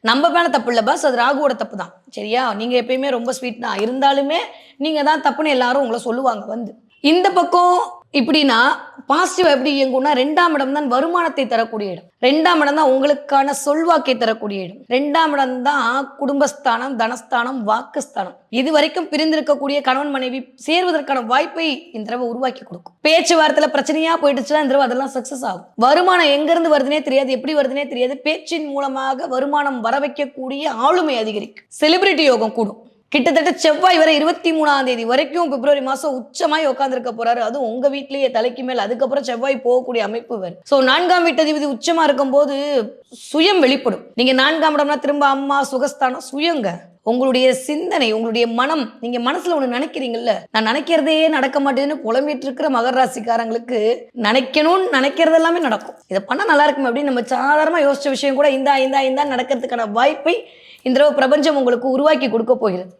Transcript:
நம்ம மேல தப்பு இல்லை பாஸ், அது ராகுவோட தப்பு தான். சரியா? நீங்க எப்பயுமே ரொம்ப ஸ்வீட் தான் இருந்தாலுமே நீங்க தான் தப்புன்னு எல்லாரும் உங்களை சொல்லுவாங்க வந்து. இந்த பக்கம் இப்படின்னா பாசிட்டிவ் எப்படி இயங்கும்னா 2ஆம் இடம் தான் வருமானத்தை தரக்கூடிய இடம். 2ஆம் இடம் தான் உங்களுக்கான சொல்வாக்கை தரக்கூடிய இடம். 2ஆம் இடம் தான் குடும்பஸ்தானம், தனஸ்தானம், வாக்குஸ்தானம். இது வரைக்கும் பிரிந்திருக்கக்கூடிய கணவன் மனைவி சேர்வதற்கான வாய்ப்பை இந்த தடவை உருவாக்கி கொடுக்கும். பேச்சுவார்த்தையில பிரச்சனையா போயிடுச்சுன்னா இந்த தடவை அதெல்லாம் சக்சஸ் ஆகும். வருமானம் எங்க இருந்து வருதுனே தெரியாது, எப்படி வருதுனே தெரியாது. பேச்சின் மூலமாக வருமானம் வர வைக்கக்கூடிய ஆளுமை அதிகரிக்கும். செலிபிரிட்டி யோகம் கூடும். கிட்டத்தட்ட செவ்வாய் வரை 23ஆம் தேதி வரைக்கும் பிப்ரவரி மாசம் உச்சமாய் உட்கார்ந்துருக்க போறாரு. அதுவும் உங்க வீட்லயே தலைக்கு மேல். அதுக்கப்புறம் செவ்வாய் போகக்கூடிய அமைப்பு வரும். சோ 4ஆம் வீட்டதிபதி உச்சமா இருக்கும் போது சுயம் வெளிப்படும். நீங்க 4ஆம் இடம்னா திரும்ப அம்மா சுகஸ்தானம் சுயங்க. உங்களுடைய சிந்தனை, உங்களுடைய மனம், நீங்க மனசுல ஒண்ணு நினைக்கிறீங்கல்ல, நான் நினைக்கிறதே நடக்க மாட்டேன்னு புலம்பிட்டு இருக்கிற மகர ராசிக்காரங்களுக்கு நினைக்கணும்னு நினைக்கிறது எல்லாமே நடக்கும். இதை பண்ணா நல்லா இருக்கும் அப்படின்னு நம்ம சாதாரணமா யோசிச்ச விஷயம் கூட இந்த நடக்கிறதுக்கான வாய்ப்பை இந்த பிரபஞ்சம் உங்களுக்கு உருவாக்கி கொடுக்க போகிறது.